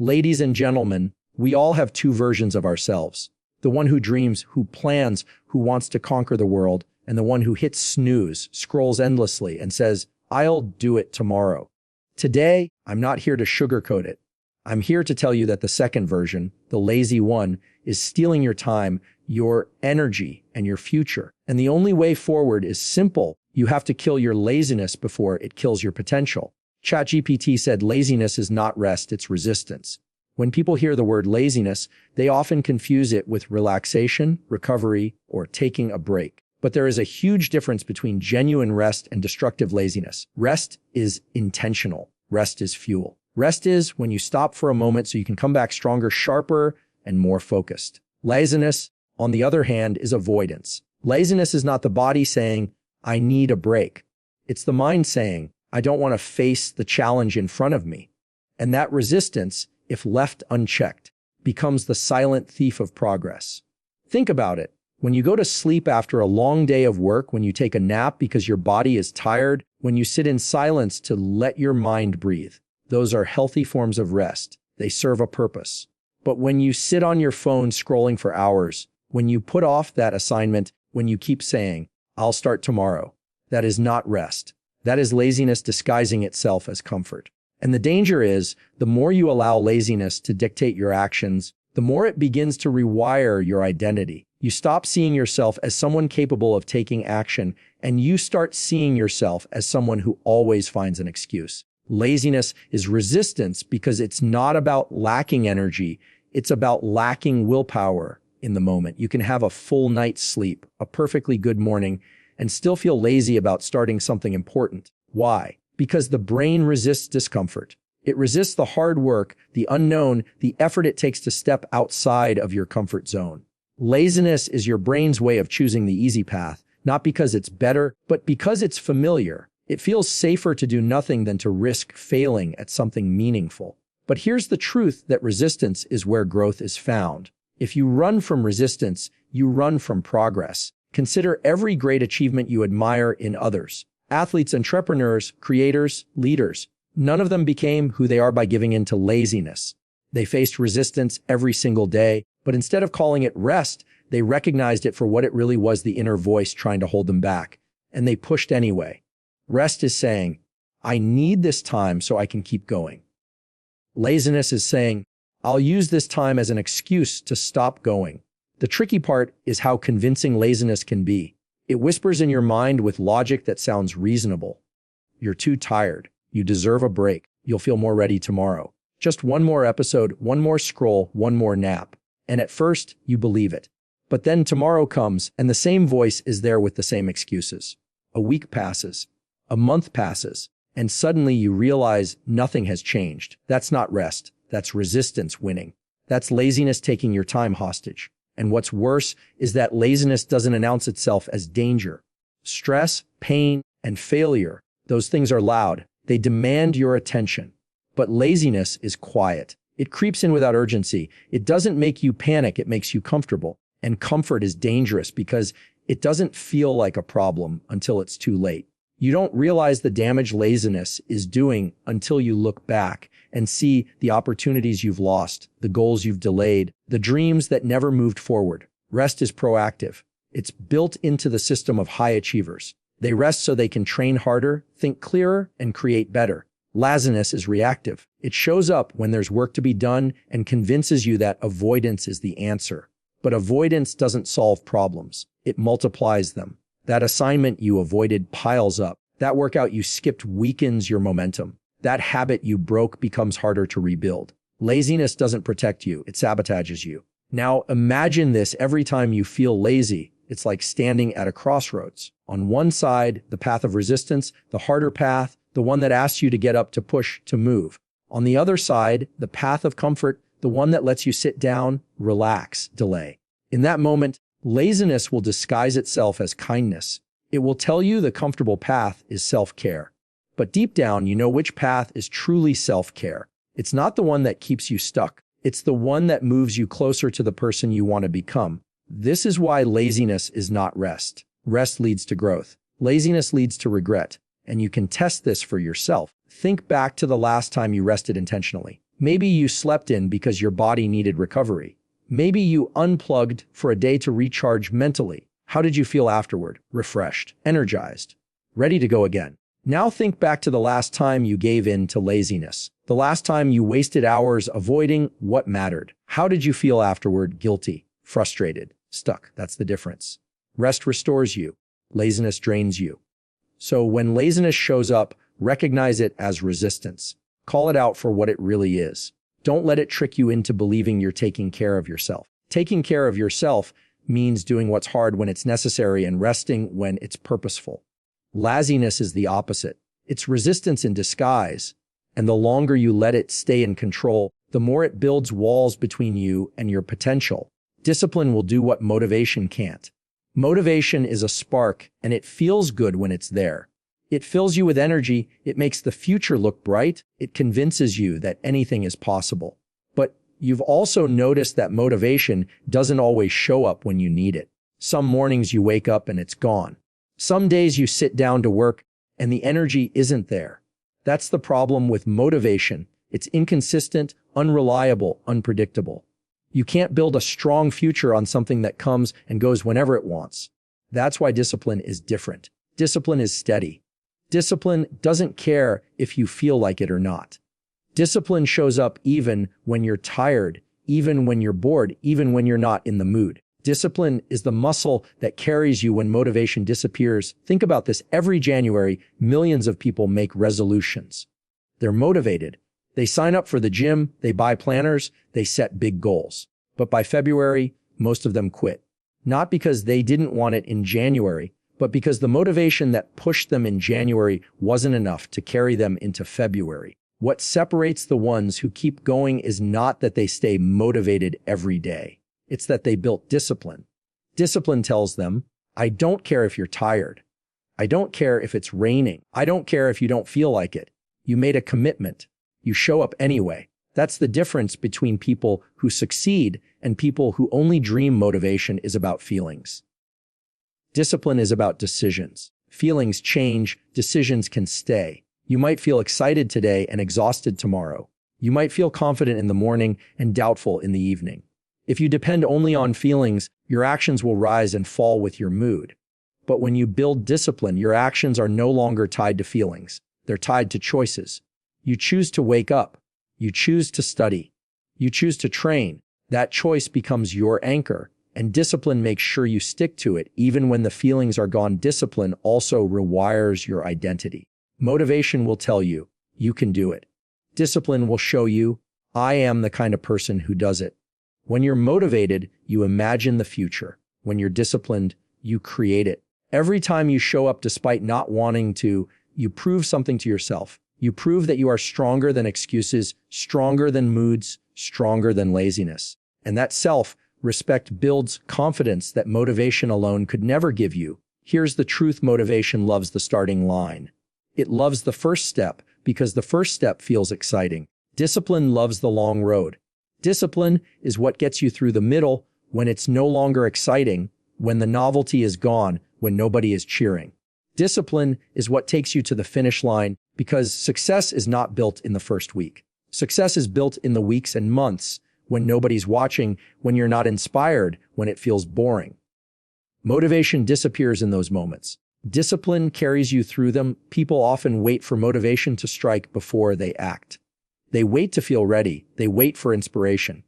Ladies and gentlemen, we all have two versions of ourselves. The one who dreams, who plans, who wants to conquer the world, and the one who hits snooze, scrolls endlessly, and says, "I'll do it tomorrow." Today, I'm not here to sugarcoat it. I'm here to tell you that the second version, the lazy one, is stealing your time, your energy, and your future. And the only way forward is simple. You have to kill your laziness before it kills your potential. ChatGPT said laziness is not rest, it's resistance. When people hear the word laziness, they often confuse it with relaxation, recovery, or taking a break. But there is a huge difference between genuine rest and destructive laziness. Rest is intentional. Rest is fuel. Rest is when you stop for a moment so you can come back stronger, sharper, and more focused. Laziness, on the other hand, is avoidance. Laziness is not the body saying, "I need a break." It's the mind saying, "I don't want to face the challenge in front of me." And that resistance, if left unchecked, becomes the silent thief of progress. Think about it. When you go to sleep after a long day of work, when you take a nap because your body is tired, when you sit in silence to let your mind breathe, those are healthy forms of rest. They serve a purpose. But when you sit on your phone scrolling for hours, when you put off that assignment, when you keep saying, "I'll start tomorrow," that is not rest. That is laziness disguising itself as comfort. And the danger is, the more you allow laziness to dictate your actions, the more it begins to rewire your identity. You stop seeing yourself as someone capable of taking action, and you start seeing yourself as someone who always finds an excuse. Laziness is resistance because it's not about lacking energy, it's about lacking willpower in the moment. You can have a full night's sleep, a perfectly good morning, and still feel lazy about starting something important. Why? Because the brain resists discomfort. It resists the hard work, the unknown, the effort it takes to step outside of your comfort zone. Laziness is your brain's way of choosing the easy path, not because it's better, but because it's familiar. It feels safer to do nothing than to risk failing at something meaningful. But here's the truth that resistance is where growth is found. If you run from resistance, you run from progress. Consider every great achievement you admire in others. Athletes, entrepreneurs, creators, leaders. None of them became who they are by giving in to laziness. They faced resistance every single day, but instead of calling it rest, they recognized it for what it really was, the inner voice trying to hold them back. And they pushed anyway. Rest is saying, "I need this time so I can keep going." Laziness is saying, "I'll use this time as an excuse to stop going." The tricky part is how convincing laziness can be. It whispers in your mind with logic that sounds reasonable. You're too tired. You deserve a break. You'll feel more ready tomorrow. Just one more episode, one more scroll, one more nap. And at first, you believe it. But then tomorrow comes, and the same voice is there with the same excuses. A week passes. A month passes. And suddenly you realize nothing has changed. That's not rest. That's resistance winning. That's laziness taking your time hostage. And what's worse is that laziness doesn't announce itself as danger. Stress, pain, and failure, those things are loud. They demand your attention. But laziness is quiet. It creeps in without urgency. It doesn't make you panic, it makes you comfortable. And comfort is dangerous because it doesn't feel like a problem until it's too late. You don't realize the damage laziness is doing until you look back and see the opportunities you've lost, the goals you've delayed, the dreams that never moved forward. Rest is proactive. It's built into the system of high achievers. They rest so they can train harder, think clearer, and create better. Laziness is reactive. It shows up when there's work to be done and convinces you that avoidance is the answer. But avoidance doesn't solve problems. It multiplies them. That assignment you avoided piles up. That workout you skipped weakens your momentum. That habit you broke becomes harder to rebuild. Laziness doesn't protect you, it sabotages you. Now imagine this every time you feel lazy. It's like standing at a crossroads. On one side, the path of resistance, the harder path, the one that asks you to get up, to push, to move. On the other side, the path of comfort, the one that lets you sit down, relax, delay. In that moment, laziness will disguise itself as kindness. It will tell you the comfortable path is self-care. But deep down, you know which path is truly self-care. It's not the one that keeps you stuck. It's the one that moves you closer to the person you want to become. This is why laziness is not rest. Rest leads to growth. Laziness leads to regret. And you can test this for yourself. Think back to the last time you rested intentionally. Maybe you slept in because your body needed recovery. Maybe you unplugged for a day to recharge mentally. How did you feel afterward? Refreshed, energized, ready to go again. Now think back to the last time you gave in to laziness. The last time you wasted hours avoiding what mattered. How did you feel afterward? Guilty, frustrated, stuck. That's the difference. Rest restores you. Laziness drains you. So when laziness shows up, recognize it as resistance. Call it out for what it really is. Don't let it trick you into believing you're taking care of yourself. Taking care of yourself means doing what's hard when it's necessary and resting when it's purposeful. Laziness is the opposite. It's resistance in disguise. And the longer you let it stay in control, the more it builds walls between you and your potential. Discipline will do what motivation can't. Motivation is a spark, and it feels good when it's there. It fills you with energy, it makes the future look bright, it convinces you that anything is possible. But you've also noticed that motivation doesn't always show up when you need it. Some mornings you wake up and it's gone. Some days you sit down to work and the energy isn't there. That's the problem with motivation. It's inconsistent, unreliable, unpredictable. You can't build a strong future on something that comes and goes whenever it wants. That's why discipline is different. Discipline is steady. Discipline doesn't care if you feel like it or not. Discipline shows up even when you're tired, even when you're bored, even when you're not in the mood. Discipline is the muscle that carries you when motivation disappears. Think about this. Every January, millions of people make resolutions. They're motivated. They sign up for the gym, they buy planners, they set big goals. But by February, most of them quit. Not because they didn't want it in January, but because the motivation that pushed them in January wasn't enough to carry them into February. What separates the ones who keep going is not that they stay motivated every day. It's that they built discipline. Discipline tells them, I don't care if you're tired. I don't care if it's raining. I don't care if you don't feel like it. You made a commitment. You show up anyway. That's the difference between people who succeed and people who only dream motivation is about feelings. Discipline is about decisions. Feelings change, decisions can stay. You might feel excited today and exhausted tomorrow. You might feel confident in the morning and doubtful in the evening. If you depend only on feelings, your actions will rise and fall with your mood. But when you build discipline, your actions are no longer tied to feelings. They're tied to choices. You choose to wake up. You choose to study. You choose to train. That choice becomes your anchor. And discipline makes sure you stick to it even when the feelings are gone. Discipline also rewires your identity. Motivation will tell you, you can do it. Discipline will show you, I am the kind of person who does it. When you're motivated, you imagine the future. When you're disciplined, you create it. Every time you show up despite not wanting to, you prove something to yourself. You prove that you are stronger than excuses, stronger than moods, stronger than laziness. And that self-respect builds confidence that motivation alone could never give you. Here's the truth: motivation loves the starting line. It loves the first step because the first step feels exciting. Discipline loves the long road. Discipline is what gets you through the middle when it's no longer exciting, when the novelty is gone, when nobody is cheering. Discipline is what takes you to the finish line because success is not built in the first week. Success is built in the weeks and months when nobody's watching, when you're not inspired, when it feels boring. Motivation disappears in those moments. Discipline carries you through them. People often wait for motivation to strike before they act. They wait to feel ready. They wait for inspiration.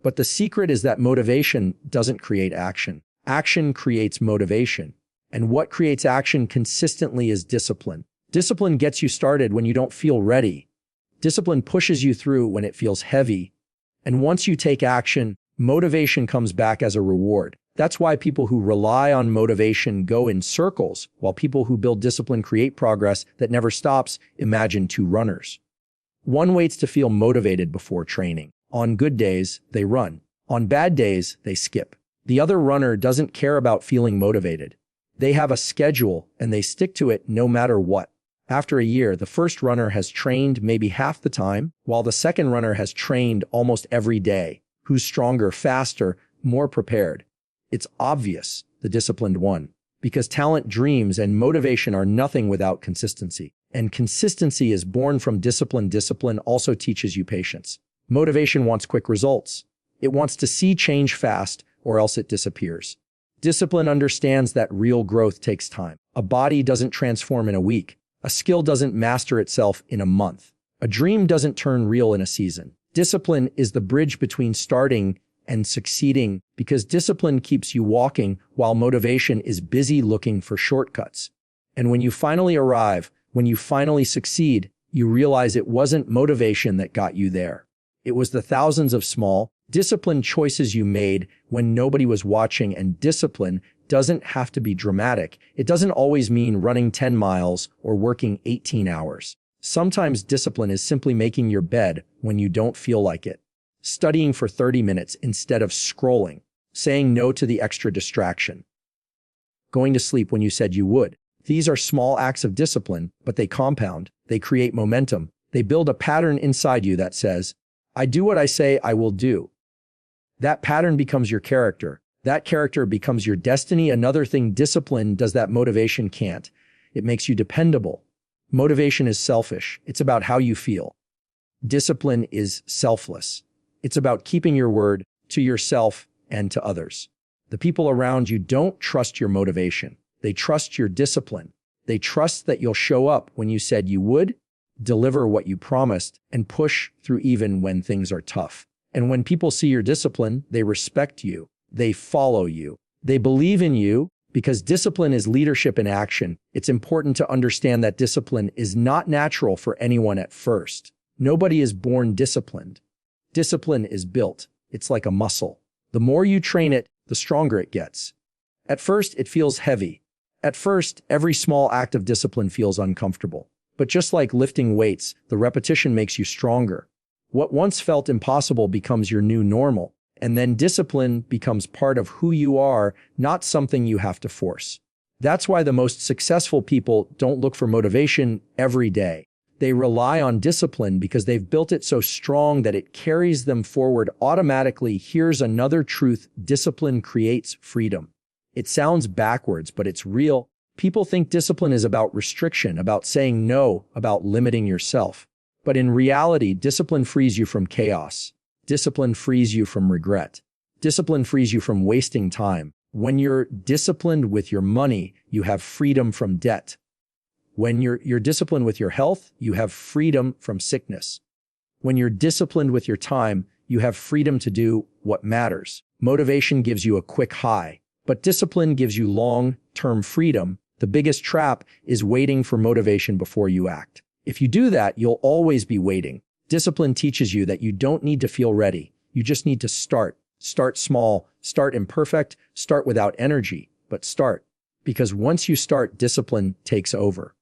But the secret is that motivation doesn't create action. Action creates motivation. And what creates action consistently is discipline. Discipline gets you started when you don't feel ready. Discipline pushes you through when it feels heavy. And once you take action, motivation comes back as a reward. That's why people who rely on motivation go in circles, while people who build discipline create progress that never stops. Imagine two runners. One waits to feel motivated before training. On good days, they run. On bad days, they skip. The other runner doesn't care about feeling motivated. They have a schedule and they stick to it no matter what. After a year, the first runner has trained maybe half the time, while the second runner has trained almost every day. Who's stronger, faster, more prepared? It's obvious, the disciplined one, because talent, dreams, and motivation are nothing without consistency. And consistency is born from discipline. Discipline also teaches you patience. Motivation wants quick results. It wants to see change fast, or else it disappears. Discipline understands that real growth takes time. A body doesn't transform in a week. A skill doesn't master itself in a month. A dream doesn't turn real in a season. Discipline is the bridge between starting and succeeding, because discipline keeps you walking while motivation is busy looking for shortcuts. And when you finally arrive, when you finally succeed, you realize it wasn't motivation that got you there. It was the thousands of small, disciplined choices you made when nobody was watching. And discipline doesn't have to be dramatic. It doesn't always mean running 10 miles or working 18 hours. Sometimes discipline is simply making your bed when you don't feel like it, studying for 30 minutes instead of scrolling, saying no to the extra distraction, going to sleep when you said you would. These are small acts of discipline, but they compound. They create momentum. They build a pattern inside you that says, I do what I say I will do. That pattern becomes your character. That character becomes your destiny. Another thing discipline does that motivation can't. It makes you dependable. Motivation is selfish. It's about how you feel. Discipline is selfless. It's about keeping your word to yourself and to others. The people around you don't trust your motivation. They trust your discipline. They trust that you'll show up when you said you would, deliver what you promised, and push through even when things are tough. And when people see your discipline, they respect you. They follow you. They believe in you, because discipline is leadership in action. It's important to understand that discipline is not natural for anyone at first. Nobody is born disciplined. Discipline is built. It's like a muscle. The more you train it, the stronger it gets. At first, it feels heavy. At first, every small act of discipline feels uncomfortable. But just like lifting weights, the repetition makes you stronger. What once felt impossible becomes your new normal. And then discipline becomes part of who you are, not something you have to force. That's why the most successful people don't look for motivation every day. They rely on discipline because they've built it so strong that it carries them forward automatically. Here's another truth: discipline creates freedom. It sounds backwards, but it's real. People think discipline is about restriction, about saying no, about limiting yourself. But in reality, discipline frees you from chaos. Discipline frees you from regret. Discipline frees you from wasting time. When you're disciplined with your money, you have freedom from debt. When you're disciplined with your health, you have freedom from sickness. When you're disciplined with your time, you have freedom to do what matters. Motivation gives you a quick high, but discipline gives you long-term freedom. The biggest trap is waiting for motivation before you act. If you do that, you'll always be waiting. Discipline teaches you that you don't need to feel ready. You just need to start. Start small, start imperfect, start without energy, but start. Because once you start, discipline takes over.